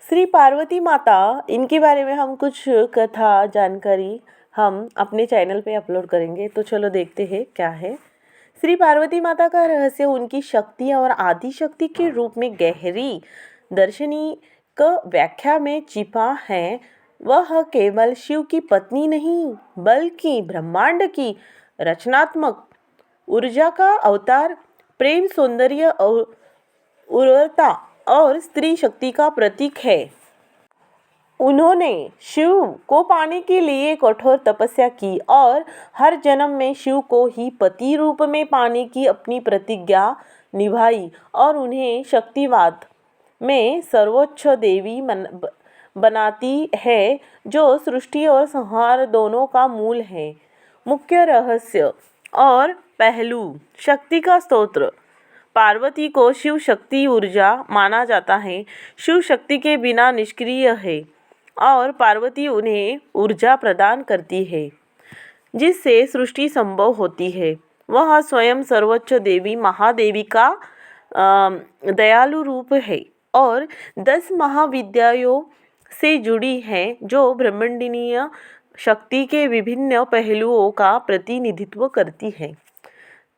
श्री पार्वती माता, इनके बारे में हम कुछ कथा जानकारी हम अपने चैनल पे अपलोड करेंगे। तो चलो देखते हैं क्या है। श्री पार्वती माता का रहस्य उनकी शक्ति और आदि शक्ति के रूप में गहरी दार्शनिक व्याख्या में छिपा है। वह केवल शिव की पत्नी नहीं बल्कि ब्रह्मांड की रचनात्मक ऊर्जा का अवतार, प्रेम, सौंदर्य और उर्वरता और स्त्री शक्ति का प्रतीक है। उन्होंने शिव को पाने के लिए कठोर तपस्या की और हर जन्म में शिव को ही पति रूप में पाने की अपनी प्रतिज्ञा निभाई और उन्हें शक्तिवाद में सर्वोच्च देवी बनाती है, जो सृष्टि और संहार दोनों का मूल है। मुख्य रहस्य और पहलू। शक्ति का स्तोत्र। पार्वती को शिव शक्ति ऊर्जा माना जाता है। शिव शक्ति के बिना निष्क्रिय है और पार्वती उन्हें ऊर्जा प्रदान करती है जिससे सृष्टि संभव होती है। वह स्वयं सर्वोच्च देवी महादेवी का दयालु रूप है और 10 महाविद्याओं से जुड़ी है जो ब्रह्मांडीय शक्ति के विभिन्न पहलुओं का प्रतिनिधित्व करती है।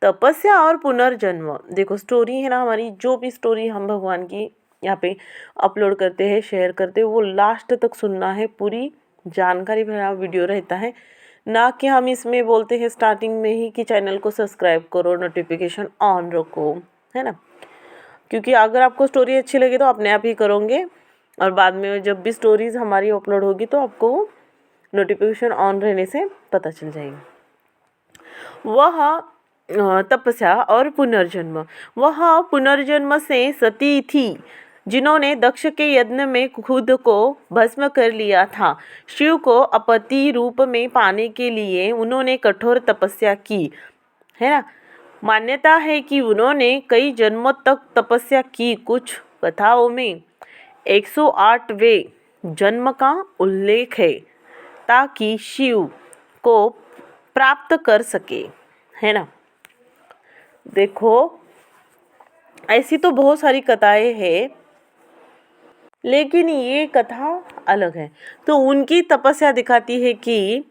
तपस्या और पुनर्जन्म। देखो स्टोरी है ना, हमारी जो भी स्टोरी हम भगवान की यहाँ पे अपलोड करते हैं, शेयर करते हैं, वो लास्ट तक सुनना है। पूरी जानकारी भरा वीडियो रहता है, ना कि हम इसमें बोलते हैं स्टार्टिंग में ही कि चैनल को सब्सक्राइब करो, नोटिफिकेशन ऑन रखो, है ना। क्योंकि अगर आपको स्टोरी अच्छी लगे तो अपने आप ही करोगे और बाद में जब भी स्टोरीज हमारी अपलोड होगी तो आपको नोटिफिकेशन ऑन रहने से पता चल जाएगी। वह तपस्या और पुनर्जन्म। वह पुनर्जन्म से सती थी जिन्होंने दक्ष के यज्ञ में खुद को भस्म कर लिया था। शिव को अपति रूप में पाने के लिए उन्होंने कठोर तपस्या की, है ना। मान्यता है कि उन्होंने कई जन्मों तक तपस्या की। कुछ कथाओं में 108वें जन्म का उल्लेख है ताकि शिव को प्राप्त कर सके, है ना। देखो ऐसी तो बहुत सारी कथाएं हैं, लेकिन ये कथा अलग है। तो उनकी तपस्या दिखाती है कि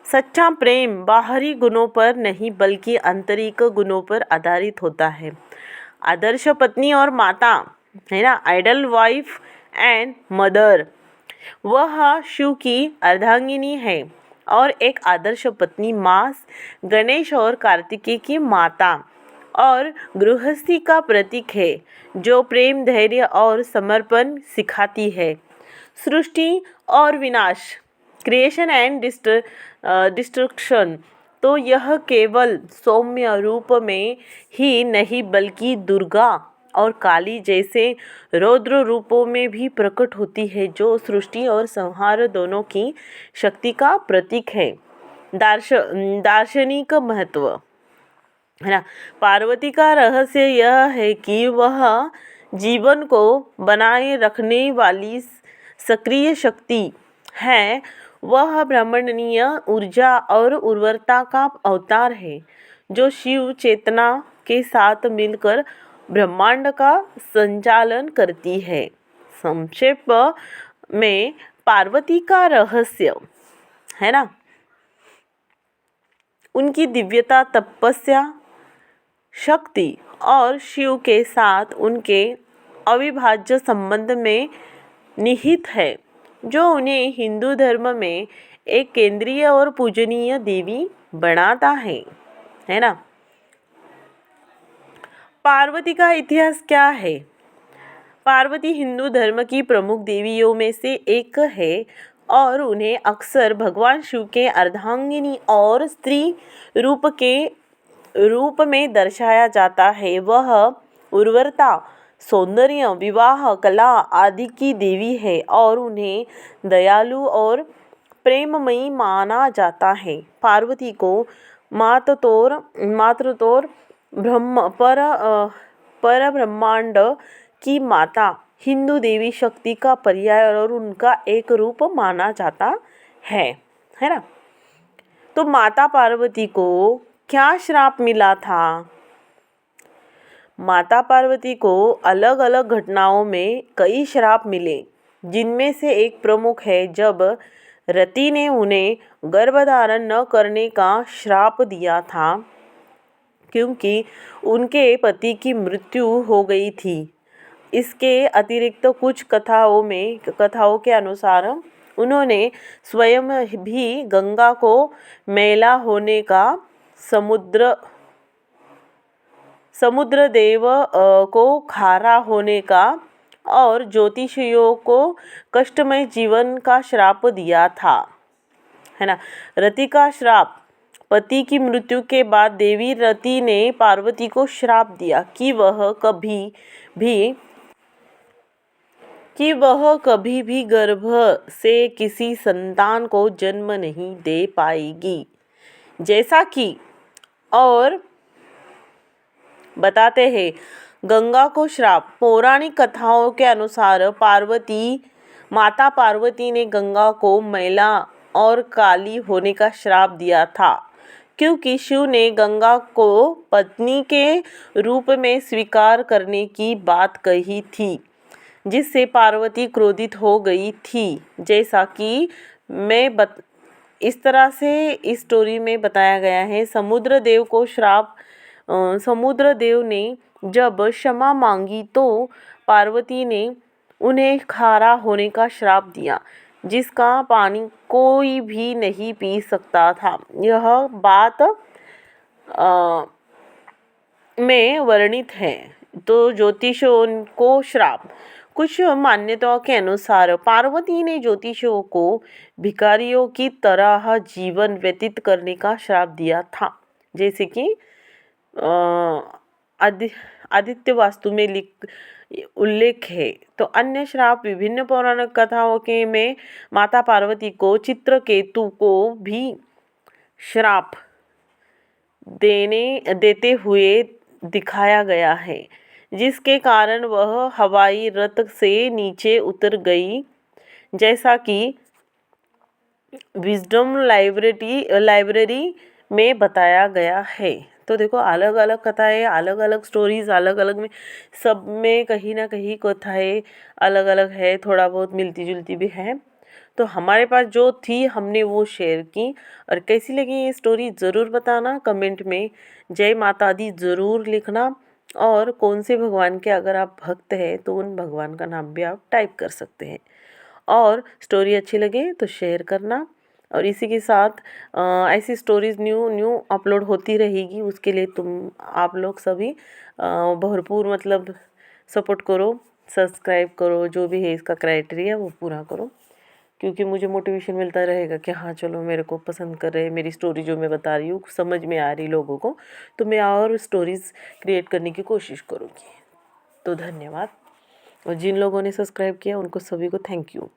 सच्चा प्रेम बाहरी गुणों पर नहीं बल्कि आंतरिक गुणों पर आधारित होता है। आदर्श पत्नी और माता, है ना, आइडल वाइफ एंड मदर। वह शिव की अर्धांगिनी है और एक आदर्श पत्नी माँ गणेश और कार्तिकेय की माता और गृहस्थी का प्रतीक है जो प्रेम, धैर्य और समर्पण सिखाती है। सृष्टि और विनाश, क्रिएशन एंड डिस्ट्रक्शन। तो यह केवल सौम्य रूप में ही नहीं बल्कि दुर्गा और काली जैसे रौद्र रूपों में भी प्रकट होती है, जो सृष्टि और संहार दोनों की शक्ति का प्रतीक है। दार्शनिक महत्व, है ना। पार्वती का रहस्य यह है कि वह जीवन को बनाए रखने वाली सक्रिय शक्ति है। वह ब्रह्मांडीय ऊर्जा और उर्वरता का अवतार है जो शिव चेतना के साथ मिलकर ब्रह्मांड का संचालन करती है। संक्षेप में पार्वती का रहस्य, है ना, उनकी दिव्यता, तपस्या, शक्ति और शिव के साथ उनके अविभाज्य संबंध में निहित है, जो उन्हें हिंदू धर्म में एक केंद्रीय और पूजनीय देवी बनाता है ना। पार्वती का इतिहास क्या है। पार्वती हिंदू धर्म की प्रमुख देवियों में से एक है और उन्हें अक्सर भगवान शिव के अर्धांगिनी और स्त्री रूप में दर्शाया जाता है। वह उर्वरता, सौंदर्य, विवाह, कला आदि की देवी है और उन्हें दयालु और प्रेममयी माना जाता है। पार्वती को मातृतोर पर ब्रह्मांड की माता, हिंदू देवी शक्ति का पर्याय और उनका एक रूप माना जाता है ना। तो माता पार्वती को क्या श्राप मिला था। माता पार्वती को अलग अलग घटनाओं में कई श्राप मिले जिनमें से एक प्रमुख है जब रति ने उन्हें गर्भधारण न करने का श्राप दिया था क्योंकि उनके पति की मृत्यु हो गई थी। इसके अतिरिक्त कुछ कथाओं के अनुसार उन्होंने स्वयं भी गंगा को मैला होने का समुद्र देव को खारा होने का और ज्योतिषियों को कष्टमय जीवन का श्राप दिया था, है ना। रति का श्राप। पति की मृत्यु के बाद देवी रति ने पार्वती को श्राप दिया कि वह कभी भी गर्भ से किसी संतान को जन्म नहीं दे पाएगी। जैसा कि और बताते हैं गंगा को श्राप। पौराणिक कथाओं के अनुसार माता पार्वती ने गंगा को मैला और काली होने का श्राप दिया था क्योंकि शिव ने गंगा को पत्नी के रूप में स्वीकार करने की बात कही थी, जिससे पार्वती क्रोधित हो गई थी। जैसा कि इस तरह से इस स्टोरी में बताया गया है। समुद्र देव ने जब क्षमा मांगी तो पार्वती ने उन्हें खारा होने का श्राप दिया, जिसका पानी कोई भी नहीं पी सकता था। यह बात में वर्णित है। तो ज्योतिषियों को श्राप। कुछ मान्यताओं के अनुसार पार्वती ने ज्योतिषियों को भिखारियों की तरह जीवन व्यतीत करने का श्राप दिया था, जैसे कि आदित्य वास्तु में उल्लेख है। तो अन्य श्राप विभिन्न पौराणिक कथाओं के में माता पार्वती को चित्रकेतु को भी श्राप देते हुए दिखाया गया है, जिसके कारण वह हवाई रथ से नीचे उतर गई, जैसा कि विजडम लाइब्रेरी में बताया गया है। तो देखो अलग अलग कथाएं, अलग अलग स्टोरीज, अलग अलग में सब में कहीं ना कहीं कथाएं अलग अलग है, थोड़ा बहुत मिलती जुलती भी है। तो हमारे पास जो थी हमने वो शेयर की। और कैसी लगी ये स्टोरी ज़रूर बताना कमेंट में। जय माता दी ज़रूर लिखना। और कौन से भगवान के अगर आप भक्त हैं तो उन भगवान का नाम भी आप टाइप कर सकते हैं। और स्टोरी अच्छी लगे तो शेयर करना। और इसी के साथ ऐसी स्टोरीज़ न्यू अपलोड होती रहेगी, उसके लिए आप लोग सभी भरपूर मतलब सपोर्ट करो, सब्सक्राइब करो, जो भी है इसका क्राइटेरिया वो पूरा करो, क्योंकि मुझे मोटिवेशन मिलता रहेगा कि हाँ चलो मेरे को पसंद कर रहे हैं, मेरी स्टोरी जो मैं बता रही हूँ समझ में आ रही लोगों को, तो मैं और स्टोरीज़ क्रिएट करने की कोशिश करूँगी। तो धन्यवाद। और जिन लोगों ने सब्सक्राइब किया उनको सभी को थैंक यू।